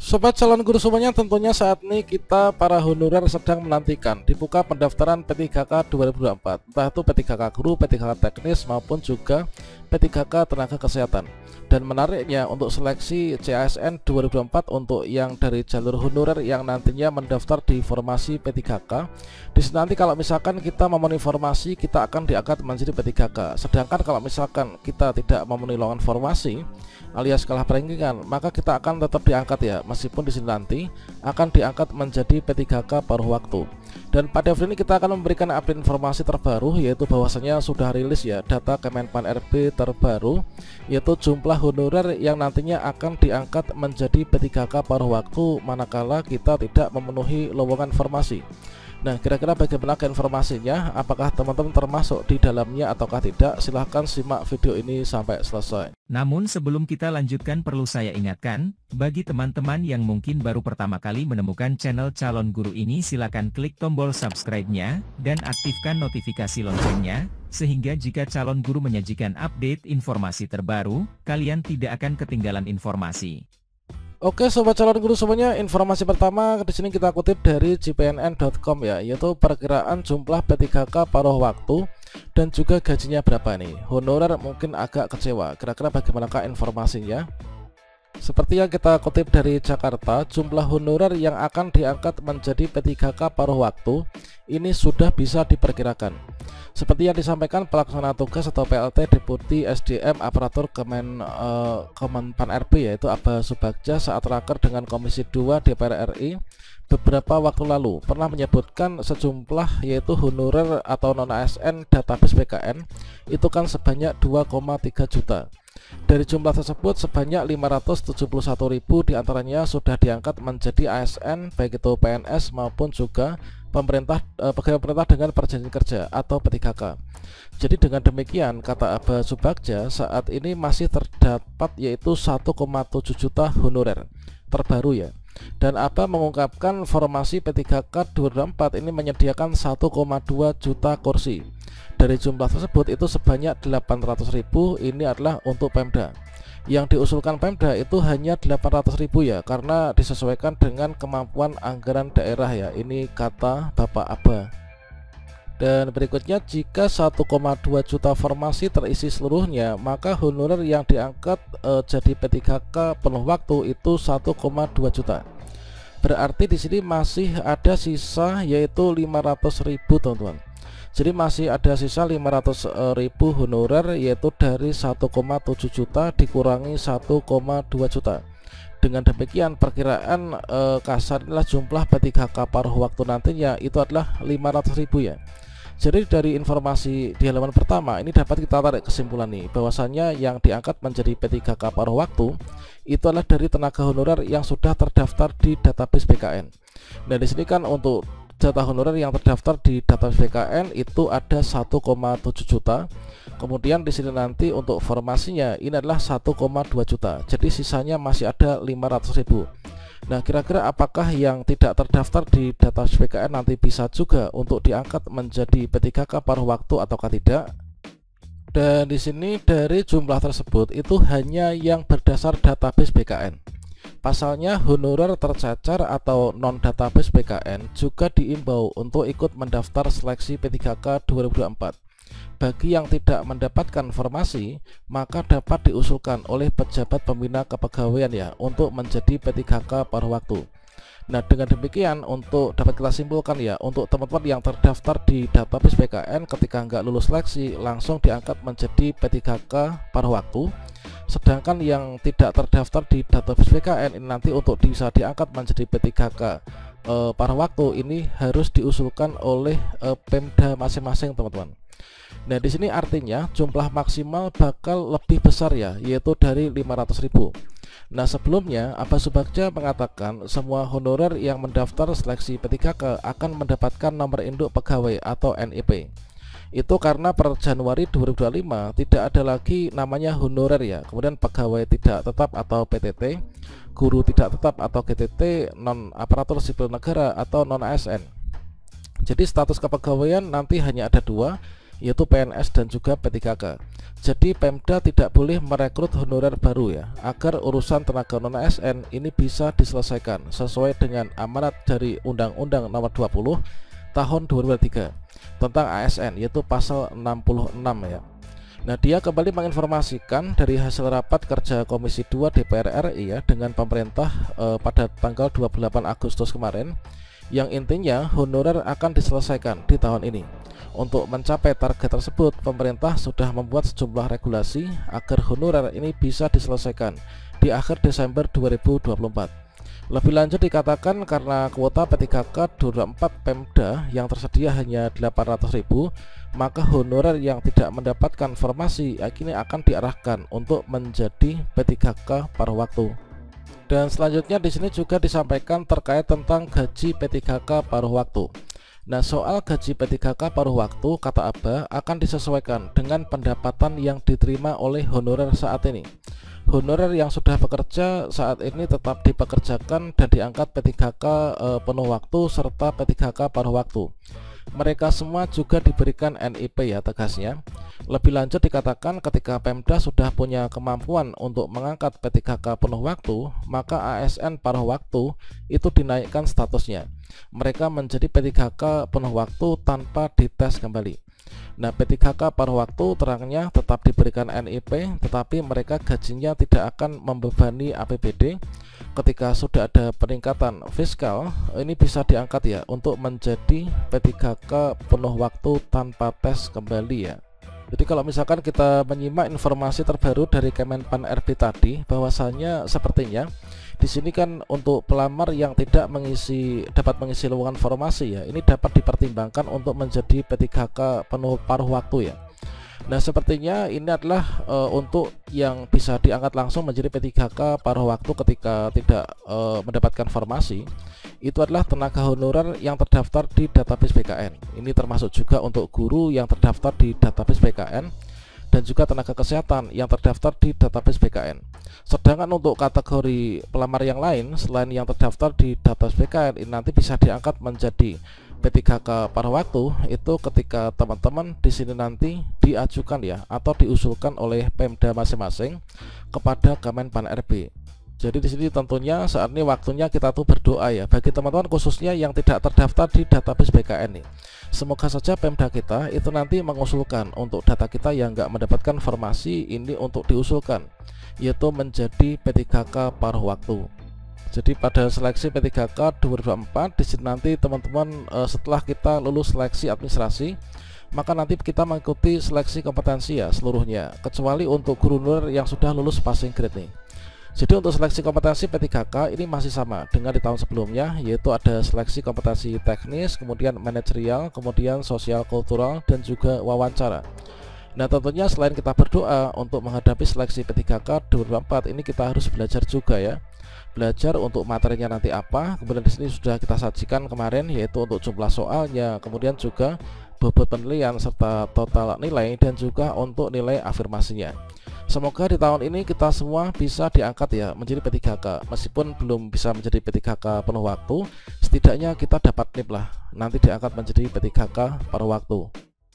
Sobat calon guru semuanya, tentunya saat ini kita para honorer sedang menantikan dibuka pendaftaran P3K 2024, entah itu P3K guru, P3K teknis maupun juga P3K tenaga kesehatan. Dan menariknya untuk seleksi CASN 2024 untuk yang dari jalur honorer yang nantinya mendaftar di formasi P3K, di sini nanti kalau misalkan kita memenuhi formasi, kita akan diangkat menjadi P3K. Sedangkan kalau misalkan kita tidak memenuhi lowongan formasi alias kalah peringkingan, maka kita akan tetap diangkat ya, meskipun di sini nanti akan diangkat menjadi P3K paruh waktu. Dan pada video ini kita akan memberikan update informasi terbaru, yaitu bahwasanya sudah rilis ya data Kemenpan RB terbaru, yaitu jumlah honorer yang nantinya akan diangkat menjadi P3K paruh waktu manakala kita tidak memenuhi lowongan formasi. Nah, kira-kira bagaimana informasinya? Apakah teman-teman termasuk di dalamnya ataukah tidak? Silahkan simak video ini sampai selesai. Namun sebelum kita lanjutkan, perlu saya ingatkan, bagi teman-teman yang mungkin baru pertama kali menemukan channel Calon Guru ini, silakan klik tombol subscribe-nya dan aktifkan notifikasi loncengnya, sehingga jika Calon Guru menyajikan update informasi terbaru, kalian tidak akan ketinggalan informasi. Oke sobat calon guru semuanya, informasi pertama di sini kita kutip dari jpnn.com ya, yaitu perkiraan jumlah P3K paruh waktu dan juga gajinya berapa nih. Honorer mungkin agak kecewa, kira-kira bagaimanakah informasinya? Seperti yang kita kutip dari Jakarta, jumlah honorer yang akan diangkat menjadi P3K paruh waktu ini sudah bisa diperkirakan. Seperti yang disampaikan pelaksana tugas atau PLT Deputi SDM Aparatur Kemenpan RB, yaitu Aba Subagja, saat raker dengan Komisi 2 DPR RI beberapa waktu lalu pernah menyebutkan sejumlah, yaitu honorer atau non-ASN database BKN itu kan sebanyak 2,3 juta. Dari jumlah tersebut sebanyak 571.000 diantaranya sudah diangkat menjadi ASN, baik itu PNS maupun juga pegawai pemerintah dengan perjanjian kerja atau P3K. Jadi dengan demikian, kata Aba Subagja, saat ini masih terdapat yaitu 1,7 juta honorer terbaru ya. Dan Aba mengungkapkan formasi P3K 2024 ini menyediakan 1,2 juta kursi. Dari jumlah tersebut itu sebanyak 800.000 ini adalah untuk Pemda. Yang diusulkan Pemda itu hanya 800.000 ya, karena disesuaikan dengan kemampuan anggaran daerah ya. Ini kata Bapak Aba. Dan berikutnya, jika 1,2 juta formasi terisi seluruhnya, maka honorer yang diangkat jadi P3K penuh waktu itu 1,2 juta. Berarti di sini masih ada sisa yaitu 500.000 teman-teman. Jadi masih ada sisa 500.000 honorer, yaitu dari 1,7 juta dikurangi 1,2 juta. Dengan demikian perkiraan kasar adalah jumlah P3K paruh waktu nantinya itu adalah 500.000 ya. Jadi dari informasi di halaman pertama ini dapat kita tarik kesimpulan nih, bahwasanya yang diangkat menjadi P3K paruh waktu itu adalah dari tenaga honorer yang sudah terdaftar di database BKN. Nah, di sini kan untuk jatah honorer yang terdaftar di database BKN itu ada 1,7 juta. Kemudian di sini nanti untuk formasinya ini adalah 1,2 juta. Jadi sisanya masih ada 500.000. Nah, kira-kira apakah yang tidak terdaftar di database BKN nanti bisa juga untuk diangkat menjadi P3K paruh waktu ataukah tidak? Dan di sini dari jumlah tersebut itu hanya yang berdasar database BKN. Pasalnya honorer tercecer atau non database BKN juga diimbau untuk ikut mendaftar seleksi P3K 2024. Bagi yang tidak mendapatkan formasi, maka dapat diusulkan oleh pejabat pembina kepegawaian ya untuk menjadi P3K paruh waktu. Nah, dengan demikian untuk dapat kita simpulkan ya, untuk teman-teman yang terdaftar di database BKN ketika nggak lulus seleksi langsung diangkat menjadi P3K paruh waktu. Sedangkan yang tidak terdaftar di database BKN ini nanti untuk bisa diangkat menjadi P3K paruh waktu ini harus diusulkan oleh Pemda masing-masing teman-teman. Nah, di sini artinya jumlah maksimal bakal lebih besar ya, yaitu dari 500.000. Nah, sebelumnya Aba Subagja mengatakan semua honorer yang mendaftar seleksi P3K akan mendapatkan nomor induk pegawai atau NIP. Itu karena per Januari 2025 tidak ada lagi namanya honorer ya. Kemudian pegawai tidak tetap atau PTT, guru tidak tetap atau GTT, non aparatur sipil negara atau non ASN. Jadi status kepegawaian nanti hanya ada dua, yaitu PNS dan juga P3K. Jadi Pemda tidak boleh merekrut honorer baru ya, agar urusan tenaga non-ASN ini bisa diselesaikan sesuai dengan amanat dari Undang-Undang Nomor 20 Tahun 2003 tentang ASN, yaitu pasal 66 ya. Nah, dia kembali menginformasikan dari hasil rapat kerja Komisi 2 DPR RI ya dengan pemerintah pada tanggal 28 Agustus kemarin, yang intinya honorer akan diselesaikan di tahun ini. Untuk mencapai target tersebut, pemerintah sudah membuat sejumlah regulasi agar honorer ini bisa diselesaikan di akhir Desember 2024. Lebih lanjut dikatakan karena kuota P3K 2024 Pemda yang tersedia hanya 800.000, maka honorer yang tidak mendapatkan formasi kini akan diarahkan untuk menjadi P3K paruh waktu. Dan selanjutnya di sini juga disampaikan terkait tentang gaji P3K paruh waktu. Nah, soal gaji P3K paruh waktu, kata Abah, akan disesuaikan dengan pendapatan yang diterima oleh honorer saat ini. Honorer yang sudah bekerja saat ini tetap dipekerjakan dan diangkat P3K penuh waktu serta P3K paruh waktu. Mereka semua juga diberikan NIP ya, tegasnya. Lebih lanjut dikatakan ketika Pemda sudah punya kemampuan untuk mengangkat P3K penuh waktu, maka ASN paruh waktu itu dinaikkan statusnya. Mereka menjadi P3K penuh waktu tanpa dites kembali. Nah, P3K paruh waktu terangnya tetap diberikan NIP, tetapi mereka gajinya tidak akan membebani APBD. Ketika sudah ada peningkatan fiskal, ini bisa diangkat ya untuk menjadi P3K penuh waktu tanpa tes kembali ya. Jadi kalau misalkan kita menyimak informasi terbaru dari Kemenpan RB tadi, bahwasannya sepertinya di sini kan untuk pelamar yang tidak dapat mengisi lowongan formasi ya, ini dapat dipertimbangkan untuk menjadi P3K penuh paruh waktu ya. Nah, sepertinya ini adalah untuk yang bisa diangkat langsung menjadi P3K paruh waktu ketika tidak mendapatkan formasi. Itu adalah tenaga honorer yang terdaftar di database BKN. Ini termasuk juga untuk guru yang terdaftar di database BKN dan juga tenaga kesehatan yang terdaftar di database BKN. Sedangkan untuk kategori pelamar yang lain selain yang terdaftar di database BKN, ini nanti bisa diangkat menjadi P3K paruh waktu itu ketika teman-teman di sini nanti diajukan ya atau diusulkan oleh Pemda masing-masing kepada Kemenpan RB. Jadi di sini tentunya saat ini waktunya kita tuh berdoa ya bagi teman-teman khususnya yang tidak terdaftar di database BKN nih. Semoga saja Pemda kita itu nanti mengusulkan untuk data kita yang nggak mendapatkan formasi ini untuk diusulkan, yaitu menjadi P3K paruh waktu. Jadi pada seleksi P3K 2024 di sini nanti teman-teman setelah kita lulus seleksi administrasi, maka nanti kita mengikuti seleksi kompetensi ya seluruhnya, kecuali untuk guru honorer yang sudah lulus passing grade nih. Jadi untuk seleksi kompetensi P3K ini masih sama dengan di tahun sebelumnya, yaitu ada seleksi kompetensi teknis, kemudian manajerial, kemudian sosial kultural, dan juga wawancara. Nah, tentunya selain kita berdoa untuk menghadapi seleksi P3K 2024 ini, kita harus belajar juga ya. Belajar untuk materinya nanti apa. Kemudian di sini sudah kita sajikan kemarin, yaitu untuk jumlah soalnya, kemudian juga bobot penilaian serta total nilai, dan juga untuk nilai afirmasinya. Semoga di tahun ini kita semua bisa diangkat ya menjadi P3K. Meskipun belum bisa menjadi P3K penuh waktu, setidaknya kita dapat NIP lah nanti diangkat menjadi P3K paruh waktu.